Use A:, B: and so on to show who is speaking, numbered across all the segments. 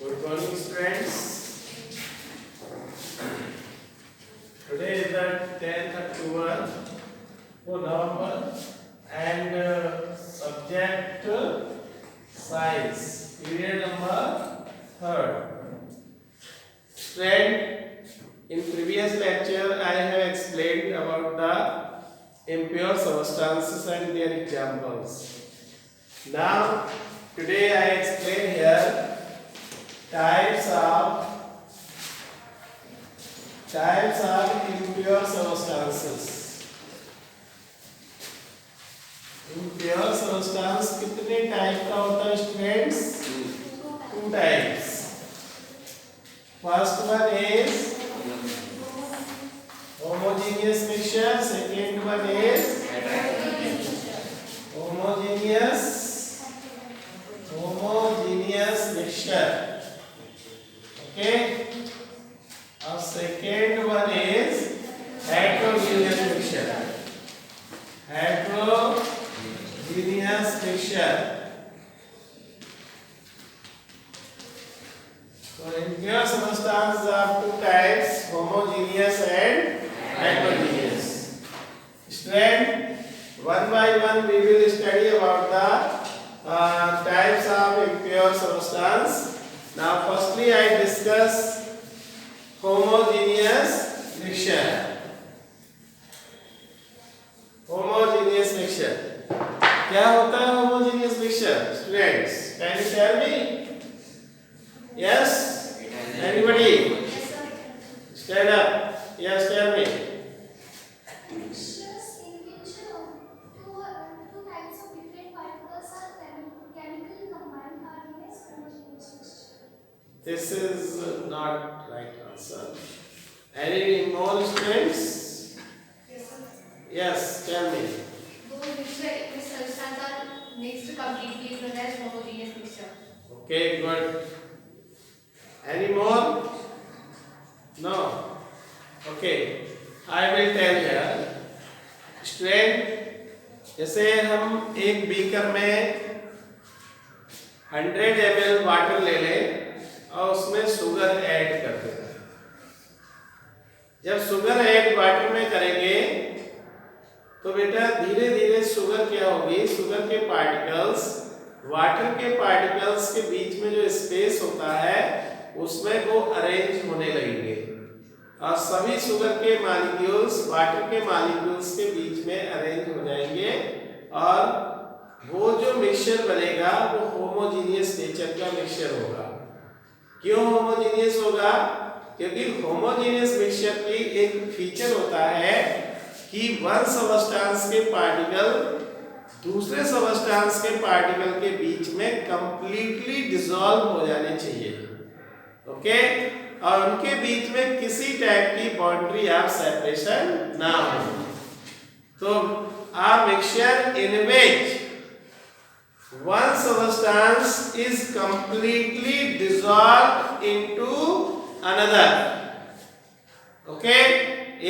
A: Good morning, students. Today is the 10th October, November, and subject science, period number 3rd. Student, in previous lecture I have explained about the impure substances and their examples. Now, today I explain here types of impure substances. Impure substance कितने type का होता है students? Two types. First one is homogeneous mixture. Second one is homogeneous mixture. Okay. Our second one is heterogeneous mixture. Heterogeneous mixture. So impure substances are two types: homogeneous and heterogeneous. Student, one by one we will study about the types of impure substance. Now, firstly, I discuss homogeneous mixture. Homogeneous mixture. क्या होता है homogeneous mixture? Students, can you tell me? Yes? Anybody? Stand up. Yes, tell me.
B: Mixtures in which two types of different particles are chemically combined are known as homogeneous mixture.
A: This is not right answer. Any more students?
C: Yes, sir.
A: Yes, tell me.
C: Those mixed substances are mixed completely known as homogeneous mixture.
A: Okay, good. Any more? No. Okay, I will tell you. Student, जैसे हम एक beaker में 100 ml water ले लें और उसमें sugar add कर दें। जब शुगर ऐड वाटर में करेंगे तो बेटा धीरे धीरे शुगर क्या होगी, शुगर के पार्टिकल्स वाटर के पार्टिकल्स के बीच में जो स्पेस होता है उसमें वो अरेंज होने लगेंगे और सभी शुगर के मॉलिक्यूल्स वाटर के मॉलिक्यूल्स के बीच में अरेंज हो जाएंगे और वो जो मिक्सचर बनेगा वो होमोजेनियस नेचर का मिक्सचर होगा। क्यों होमोजेनियस होगा? क्योंकि होमोजेनियस मिक्सचर की एक फीचर होता है कि वन सबस्टेंस के पार्टिकल दूसरे सबस्टेंस के पार्टिकल के बीच में कंप्लीटली डिसॉल्व हो जाने चाहिए। ओके, और उनके बीच में किसी टाइप की बाउंड्री ऑफ सेपरेशन ना हो। तो a mixture in which one substance is completely dissolved into another. Okay,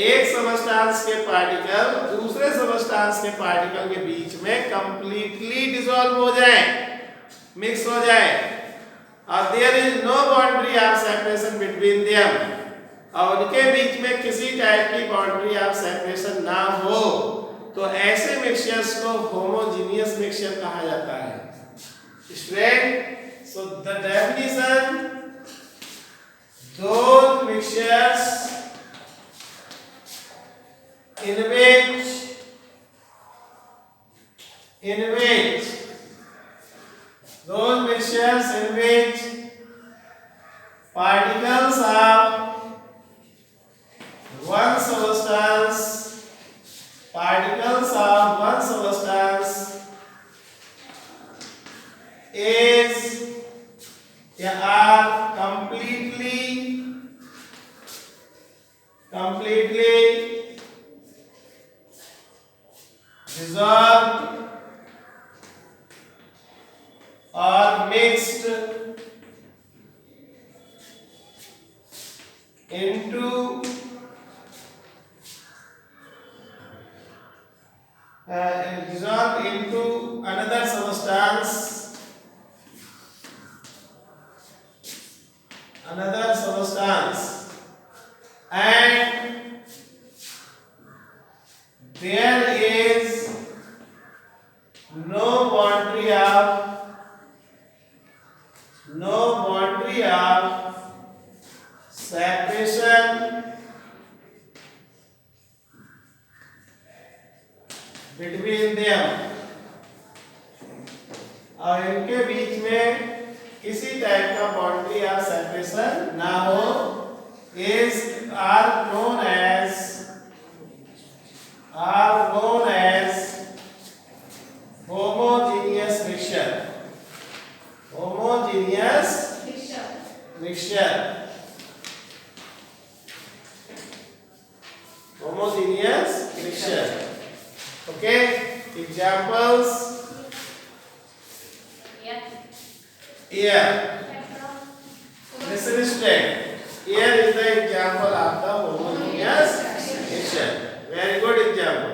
A: एक सबस्टेंस के पार्टिकल दूसरे सबस्टेंस के पार्टिकल के बीच में कंप्लीटली डिसॉल्व हो जाए, मिक्स हो जाए और there is no boundary of separation between them, और उनके बीच में किसी टाइप की बाउंड्री ऑफ सेपरेशन ना हो, तो ऐसे मिक्सचर्स को होमोजेनियस मिक्सचर कहा जाता है। Student, so the definition, those mixtures in which those mixtures in which particles of one substance is are completely dissolved or mixed into dissolved into another substance another substance, and there is no boundary of separation between them, और इनके बीच में किसी type का boundary of separation ना हो, is are known as homogeneous mixture. Homogeneous mixture. Homogeneous mixture. Okay. Examples. Here. Listen straight. Here is the example of the homogeneous mixture. Very good example.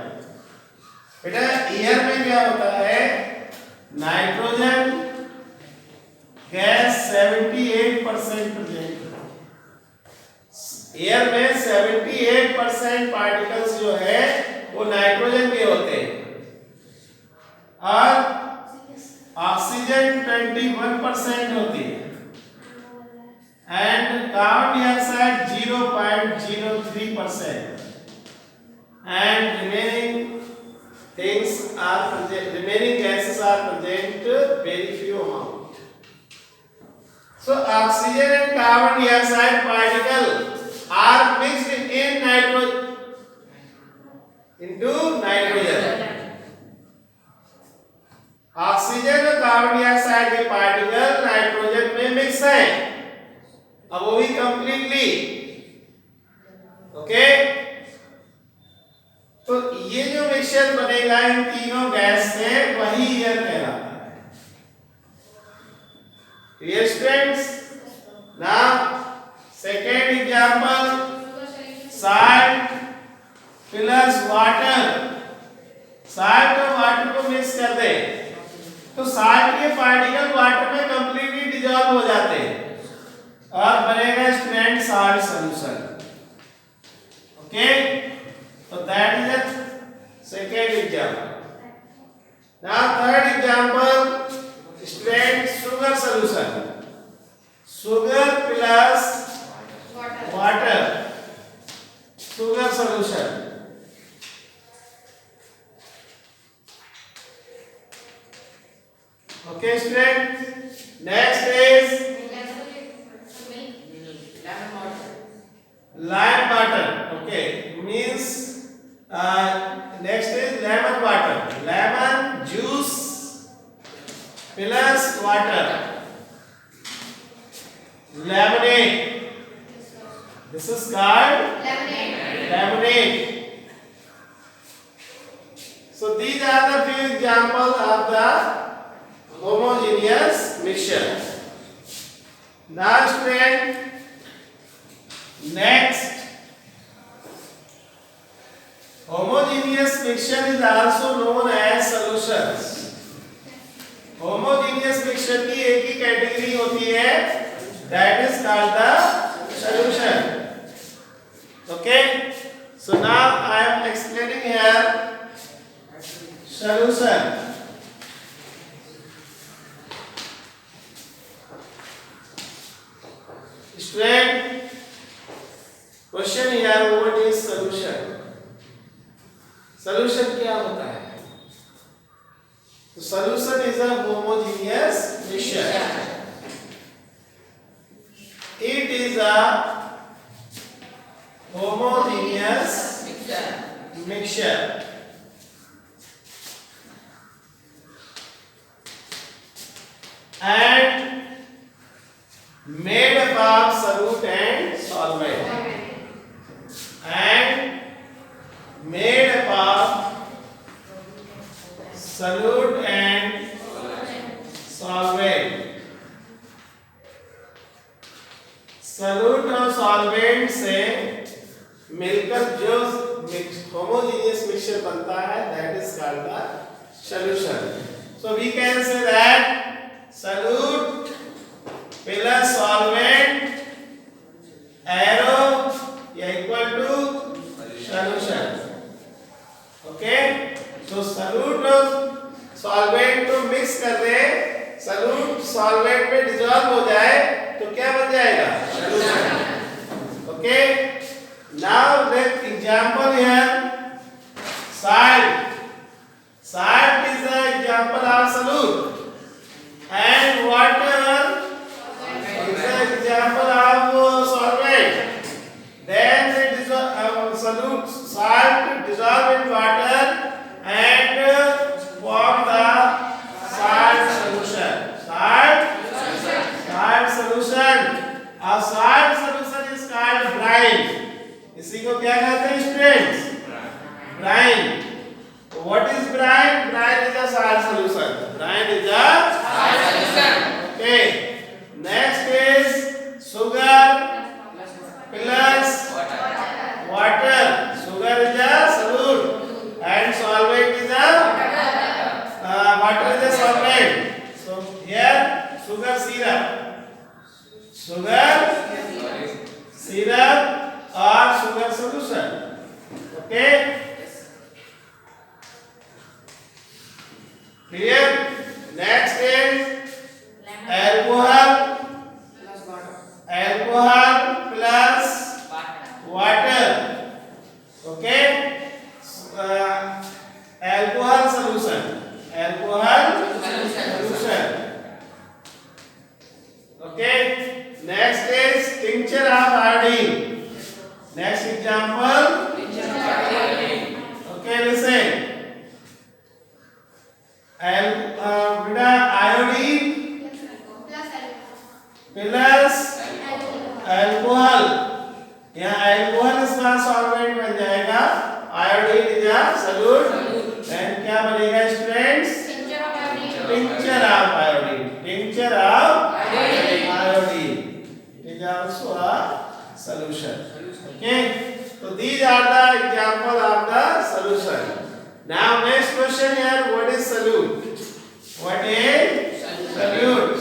A: बेटा air में क्या होता है? Nitrogen gas 78% present. Air में 78% particles जो है वो nitrogen के होते हैं, और ऑक्सीजन 21% होती है, and carbon dioxide 0.03%, and remaining gases are present very few amount. So oxygen and carbon dioxide particles are mixed in into nitrogen. Oxygen और कार्बन डाइऑक्साइड के पार्टिकल नाइट्रोजन में मिक्स है, अब वो भी कंप्लीटली। ओके, तो ये जो मिक्सचर बनेगा इन तीनों गैस से, वही एयर कहलाता है। Clear students? Now second example, salt plus water. Salt और वाटर को मिक्स कर दे तो साल्ट के पार्टिकल वाटर में कंप्लीटली डिसॉल्व हो जाते हैं और बनेगा स्टूडेंट साल्ट सॉल्यूशन। ओके, तो that is the second example. Now third example, student sugar solution. Sugar plus water, sugar solution. Okay, student. Next is lime water. Okay, means next is lemon water. Lemon juice plus water. Lemonade. This is called lemonade. So these are the few examples of the homogeneous mixture. Now student, next, homogeneous mixture is also known as solutions. Homogeneous mixture की एक ही category होती है, that is called the solution. Okay, so now I am explaining here solution. Student, question here, what is solution? Solution क्या होता है? तो solution is a homogeneous mixture. It is a homogeneous mixture. And made up of solute and solvent. And made up of solute and solvent. solute और solvent से मिलकर जो homogeneous mixture बनता है, that is called the solution. So we can say that solute plus solvent कर दे, solute solvent में dissolve हो जाए तो क्या बन जाएगा? Solution. Okay, now let example here salt. Salt is the example of solute, and water is the example of solvent. Then the solute salt dissolve in water and form the salt solution. Salt solution. A salt solution is called brine. इसी को क्या कहते हैं students? Brine. What is brine? Brine is a salt solution. Brine is a salt solution. Okay. Next is sugar plus water. Sugar is a solute and solvent is a water is a solvent. So here sugar syrup or sugar solution. Okay. Clear? Next is alcohol plus water. Okay? Alcohol solution. Okay? Next is tincture of iodine. Next example. Okay, listen. Iodine plus alcohol. यहाँ alcohol इसका solvent बन जाएगा, iodine is a solute, then क्या बनेगा students? Tincture of iodine. It is also a solution. Okay, so these are the example of the solution. Now next question here, what is solute?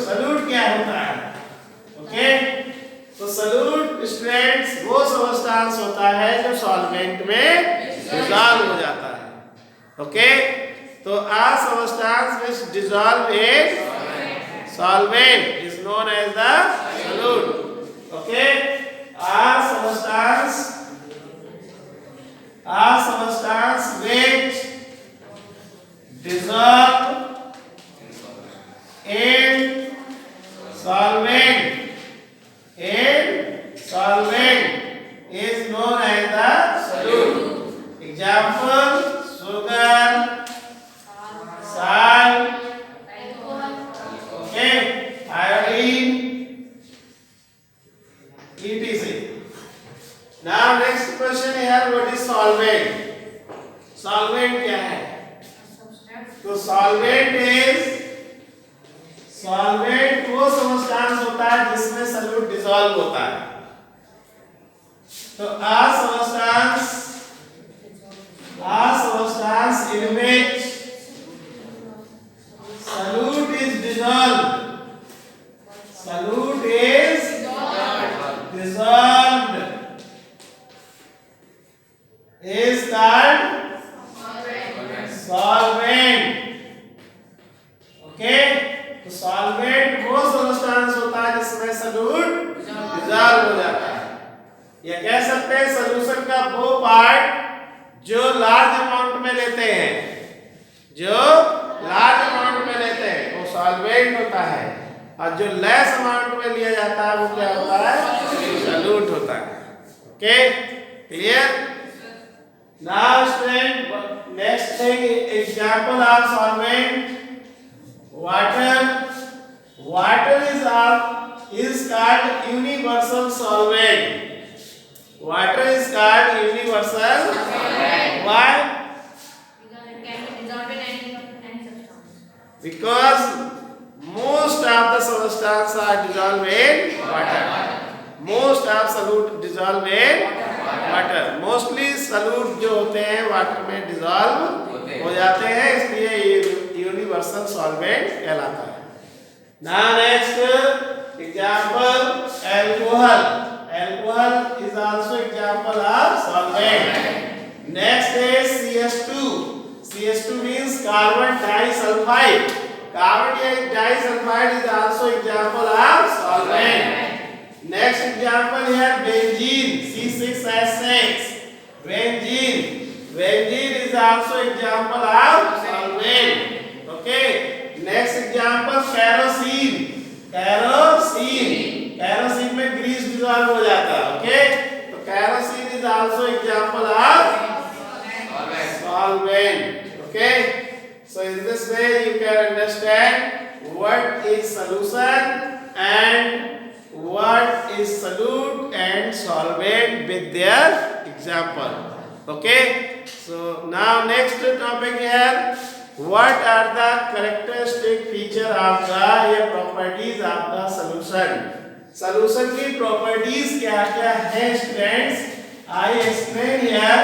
A: Solute क्या होता है? Okay, तो solute students वो substance होता है जो सॉल्वेंट में dissolve हो जाता है. Okay, तो a substance which dissolve in solvent is known as the solute. Okay, a substance which dissolve in solvent is known as the solute. Example: sugar, salt, okay, iodine, etc. Now next question here, what is solvent? Solvent क्या है? तो solvent वो substance होता है जिसमें solute dissolve होता है. तो a substance in which solute is dissolved is called solvent. Okay, तो सॉल्वेंट वो सबस्टांस होता है जिसमें सॉल्यूट डिसॉल्व हो जाता है. या कह सकते हैं सॉल्यूशन का वो पार्ट जो लार्ज अमाउंट में लेते हैं, वो सॉल्वेंट होता है, और जो लेस अमाउंट में लिया जाता है वो क्या होता है? सॉल्यूट होता है. Okay, clear? Now student, next thing, example of solvent. Water is called universal solvent. Water is called universal solvent. Why? Because most of the substances are dissolved in water. Most of solute dissolve in water. Mostly solute जो होते हैं water में dissolve हो जाते हैं, इसलिए ये universal solvent कहलाता है. Now next example, alcohol. Alcohol is also example of solvent. Next is CH2. CH2 means carbon disulfide. Carbon disulfide is also example of solvent. Next example here benzene C6H6. Benzene. Benzene is also example of solvent. Okay. Next example kerosene. Kerosene. Kerosene में grease dissolve हो जाता है. Okay. तो kerosene is also example of solvent. Okay. So in this way you can understand what is solution and what is solute and solvent with their example. Okay. So now next topic here. What are the characteristic feature of the properties of the solution? Solution की properties क्या क्या है students? I explain here.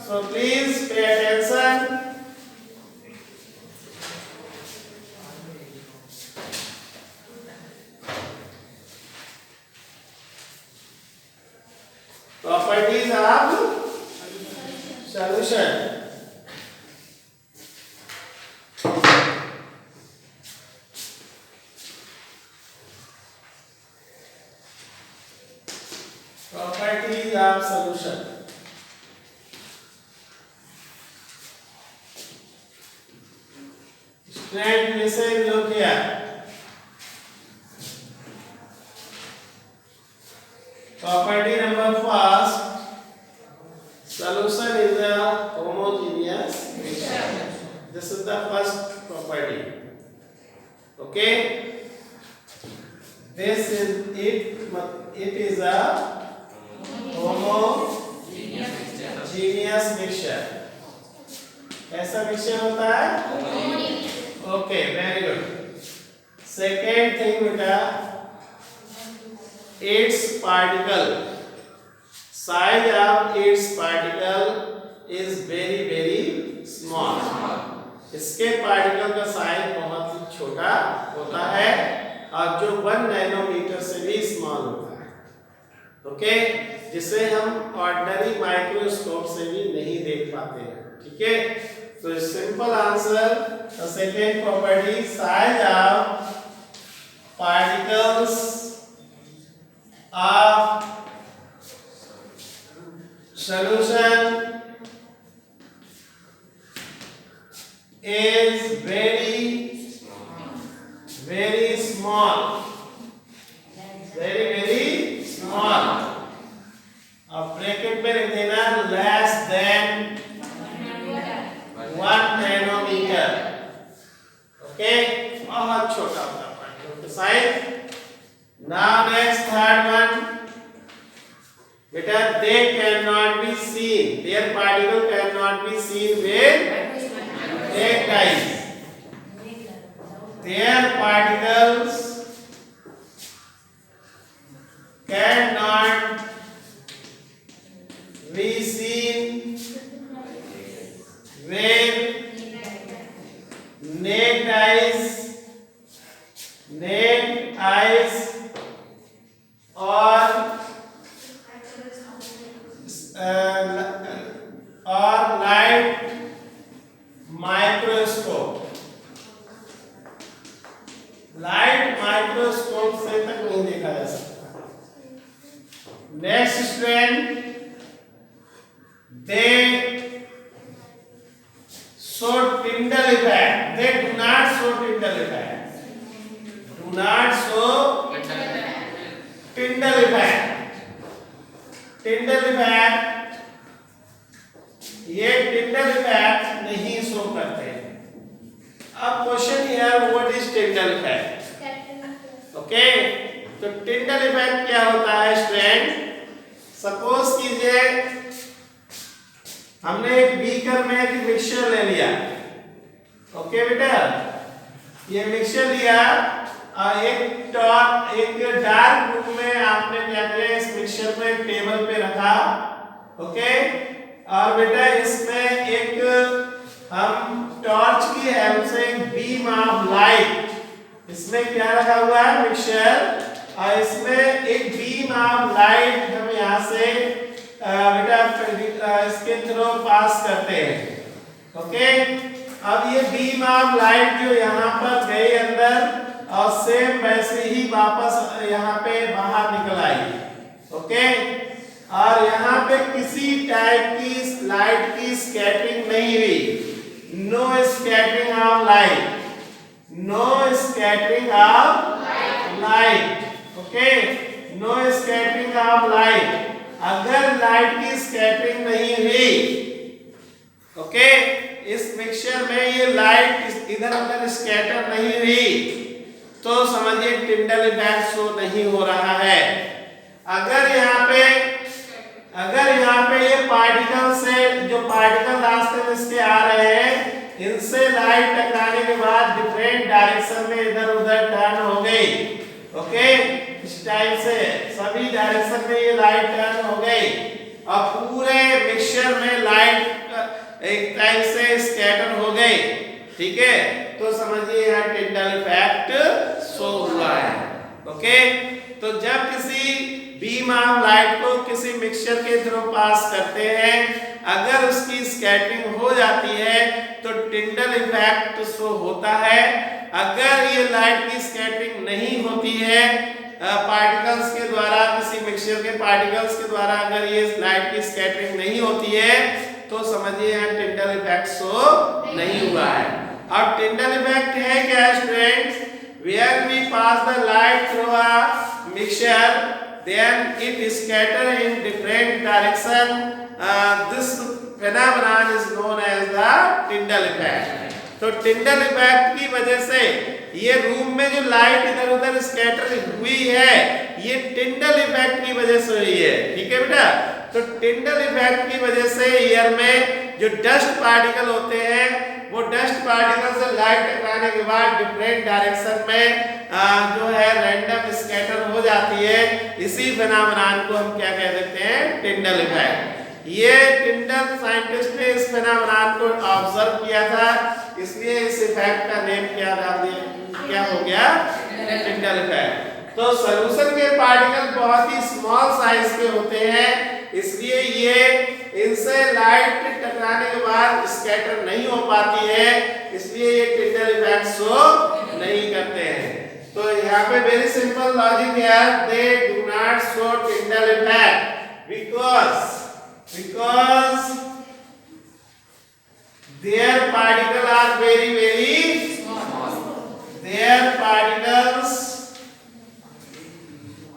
A: So please pay attention. Properties of solution. Properties of solution. Student, listen, look here. Property number first. Solution is a homogeneous mixture. This is the first property. Okay. This is it. It is a homogeneous mixture. ऐसा mixture होता है? Okay, very good. Second thing बेटा, its particle size of its particle is very small. इसके particle का size बहुत ही छोटा होता है और जो 1 नैनोमीटर से भी स्मॉल होता है. ओके, जिसे हम ऑर्डिनरी माइक्रोस्कोप से भी नहीं देख पाते हैं. ठीक है. So simple answer, the second property, size of particles of solution is very small. Very small. अब ब्रैकेट में लिख देना less than 1 नैनोमीटर. ओके, बहुत छोटा होता है पार्टिकल का size. Now next third one बेटा, they cannot be seen, their particle cannot be seen with naked eyes. Their particles cannot be seen with naked eyes or light microscope. Light microscope से तक नहीं देखा जा सकता. Next student, they show Tyndall effect. They do not show Tyndall effect. Do not show Tyndall effect. Tyndall effect, ये Tyndall effect नहीं show करते. अब question here, what is Tyndall effect? Okay, तो Tyndall effect क्या होता है student? Suppose कीजिए हमने एक बीकर में एक मिक्सचर ले लिया. ओके बेटा, ये मिक्सचर लिया और एक डार्क रूम में आपने क्या किया, इस मिक्सचर को एक टेबल पे रखा. ओके, और बेटा इसमें एक हम टॉर्च की हेल्प से एक बीम ऑफ लाइट, इसमें क्या रखा हुआ है मिक्सचर, और इसमें एक बीम ऑफ लाइट हम यहाँ से बेटा इसके थ्रू पास करते हैं. ओके, अब ये बीम ऑफ लाइट जो यहाँ पर गई अंदर और सेम वैसे ही वापस यहाँ पे बाहर निकल आई, ओके। और यहाँ पे किसी टाइप की लाइट की स्कैटरिंग नहीं हुई, no scattering of light, no scattering of light, okay, no scattering of light. अगर लाइट की स्कैटरिंग नहीं हुई, ओके, इस मिक्सचर में ये लाइट इधर उधर स्कैटर नहीं हुई तो समझिए टिंडल इफेक्ट शो नहीं हो रहा है। अगर यहाँ पे ये पार्टिकल से जो पार्टिकल रास्ते में इसके आ रहे हैं, इनसे लाइट टकराने के बाद डिफरेंट डायरेक्शन में इधर उधर टर्न हो गई, ओके, इस टाइप से सभी डायरेक्शन में ये लाइट टर्न हो गई और पूरे मिक्सचर में लाइट एक टाइप से स्कैटर हो गई, ठीक है, तो समझिए यहाँ टिंडल इफेक्ट शो हुआ है, ओके। तो जब किसी बीम ऑफ लाइट को किसी मिक्सचर के थ्रू पास करते हैं, अगर उसकी स्कैटरिंग हो जाती है तो टिंडल इफेक्ट शो होता है। अगर ये लाइट की स्कैटरिंग नहीं होती है पार्टिकल्स के द्वारा, किसी मिक्सचर के पार्टिकल्स के द्वारा अगर ये लाइट की स्कैटरिंग नहीं होती है तो समझिए यहाँ टिंडल इफेक्ट शो नहीं हुआ है। अब टिंडल इफेक्ट है क्या students? Where we pass the light through a mixture, then it scatter in different direction. This phenomenon is known as the Tyndall effect. तो टिंडल इफेक्ट की वजह से ये रूम में जो लाइट इधर उधर स्कैटर हुई है, ये टिंडल इफेक्ट की वजह से हुई है, ठीक है बेटा। तो टिंडल इफेक्ट की वजह से एयर में जो डस्ट पार्टिकल होते हैं, वो डस्ट पार्टिकल से लाइट टकराने के बाद डिफरेंट डायरेक्शन में जो है रैंडम स्कैटर हो जाती है। इसी फेनोमेनन को हम क्या कह देते हैं? Tyndall effect. ये टिंडल साइंटिस्ट ने इस फेनोमेनन को ऑब्जर्व किया था, इसलिए इस इफेक्ट का नेम क्या डाल दिया, क्या हो गया? Tyndall effect. तो सॉल्यूशन के पार्टिकल बहुत ही स्मॉल साइज के होते हैं, इसलिए ये इनसे लाइट टकराने के बाद स्कैटर नहीं हो पाती है, इसलिए ये टिंडल इफेक्ट शो नहीं करते हैं। तो यहाँ पे वेरी सिंपल लॉजिक है, they do not show Tyndall effect because their particles are very small. Their particles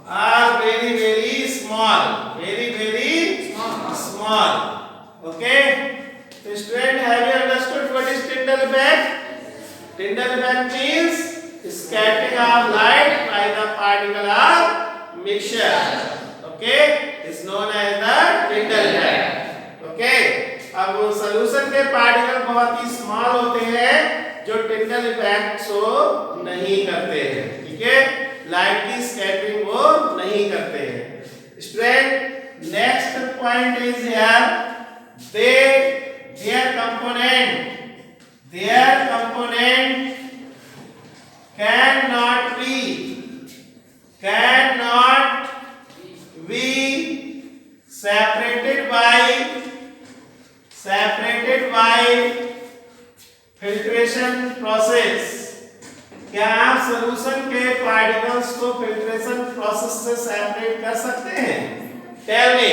A: are very small, very small. Okay, so student, have you understood what is Tyndall effect? Tyndall effect means scattering of light by the particle of mixture. Okay, is known as the Tyndall effect. Okay, अब solution के particle बहुत ही small होते हैं जो Tyndall effect show नहीं करते हैं, ठीक है, लाइट की स्कैटरिंग वो नहीं करते हैं। Student, next point is here, their component cannot be separated by filtration process। क्या आप सॉल्यूशन के पार्टिकल्स को फिल्ट्रेशन प्रोसेस से सेपरेट कर सकते हैं? Tell me.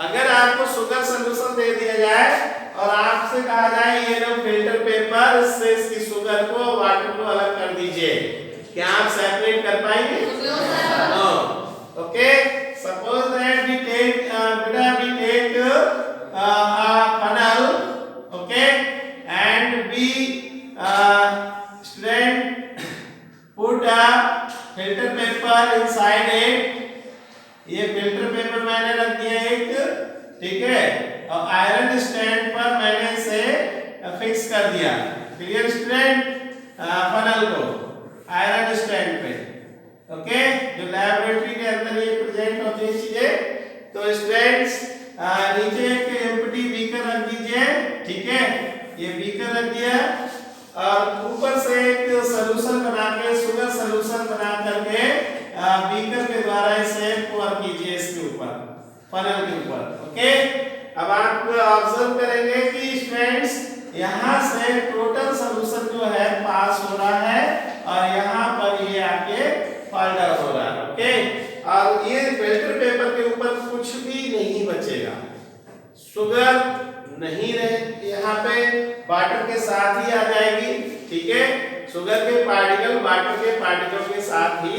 A: अगर आपको शुगर सॉल्यूशन दे दिया जाए और आपसे कहा जाए ये लो फिल्टर पेपर से इसकी शुगर को वाटर को अलग कर दीजिए, क्या आप सेपरेट कर पाएंगे? No. Okay, suppose that we take a funnel, okay, and we student put a filter paper inside it। ये फिल्टर पेपर मैंने रख दिया एक, ठीक है, और आयरन स्टैंड पर मैंने इसे फिक्स कर दिया। Clear student? फनल को आयरन स्टैंड पे, ओके, जो लैबोरेटरी के अंदर ये प्रेजेंट होती है चीजें। तो स्टूडेंट्स, नीचे एक एम्प्टी बीकर रख दीजिए, ठीक है, ये बीकर रख दिया और ऊपर से एक सॉल्यूशन बना के, शुगर सॉल्यूशन बना करके बीकर के द्वारा इसे pour कीजिए इसके ऊपर, फनल के ऊपर। ओके, अब आप ऑब्जर्व करेंगे कि स्टूडेंट्स यहाँ से टोटल सॉल्यूशन जो है पास हो रहा है और यहाँ पर ये आके फॉल डाउन हो रहा है। ओके, और ये फिल्टर पेपर के ऊपर कुछ भी नहीं बचेगा, शुगर नहीं रहे, यहाँ पे वाटर के साथ ही आ जाएगी। ठीक है, शुगर के पार्टिकल वाटर के पार्टिकल के साथ ही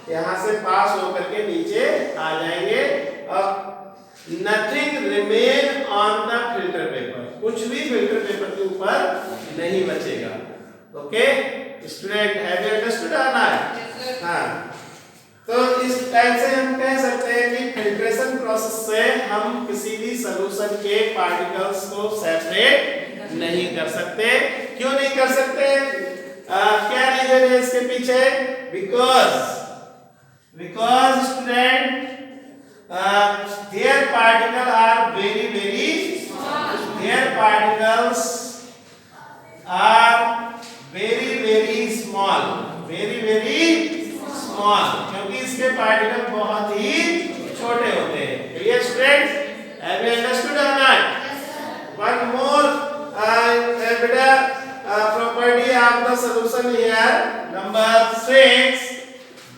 A: यहाँ से पास होकर के नीचे आ जाएंगे और nothing remain on the filter paper, कुछ भी फिल्टर पेपर के ऊपर नहीं बचेगा। Okay student, have you understood और नॉट? हाँ, तो इस टाइप से हम कह सकते हैं कि फिल्ट्रेशन प्रोसेस से हम किसी भी सॉल्यूशन के पार्टिकल्स को सेपरेट नहीं कर सकते। क्यों नहीं कर सकते? क्या रीजन है इसके पीछे? Because student their particles are very small. Their particles are very small, very small, क्योंकि इसके पार्टिकल बहुत ही छोटे होते हैं। Clear students? Have you understood or not? One more property of the solution here. Number 6.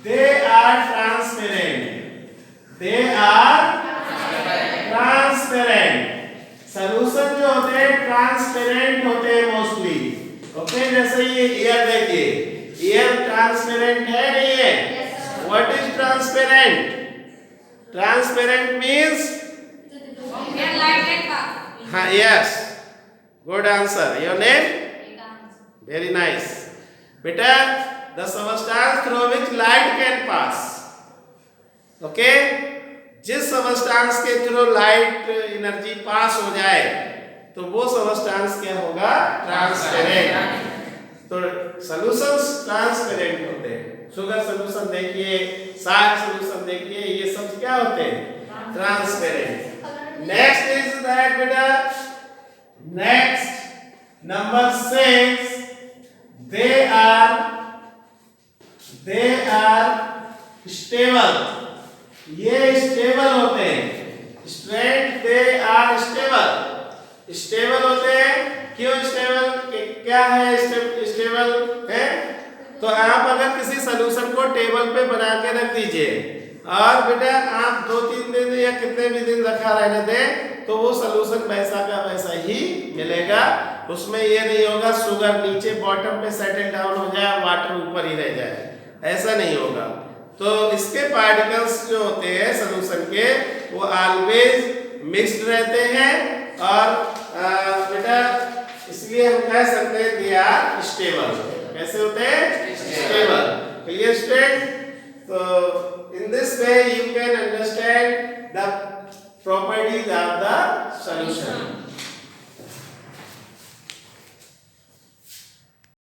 A: They are transparent. They are transparent. Solution जो होते हैं transparent होते हैं मोस्टली। ओके, जैसे ये एयर देखिए, एयर ट्रांसपेरेंट है नहीं है? What is transparent? Transparent means हाँ, yes, good answer. Your name? Very nice बेटा। The substance through which light can pass. Okay, जिस सबस्टेंस के थ्रू लाइट एनर्जी पास हो जाए तो वो सबस्टेंस क्या होगा? ट्रांसपेरेंट। तो सॉल्यूशंस ट्रांसपेरेंट होते हैं। शुगर सॉल्यूशन देखिए, साल्ट सॉल्यूशन देखिए, ये सब क्या होते हैं? ट्रांसपेरेंट। नेक्स्ट इज दैट बेटा, next number 6, they are stable। ये स्टेबल होते हैं। स्ट्रेंथ, दे आर स्टेबल होते हैं। क्यों स्टेबल? क्या है स्टेबल है? तो आप अगर किसी सॉल्यूशन को टेबल पे बना के रख दीजिए और बेटा आप 2-3 दिन या कितने भी दिन रखा रहने दें तो वो सॉल्यूशन वैसा का वैसा ही मिलेगा। उसमें ये नहीं होगा शुगर नीचे बॉटम पे सेटल डाउन हो जाए, वाटर ऊपर ही रह जाए, ऐसा नहीं होगा। तो इसके पार्टिकल्स जो होते हैं सॉल्यूशन के, वो ऑलवेज मिक्स्ड रहते हैं और बेटा इसलिए हम कह सकते हैं दे आर स्टेबल। कैसे होते हैं? स्टेबल। Clear student? तो in this way you can understand the properties of the solution.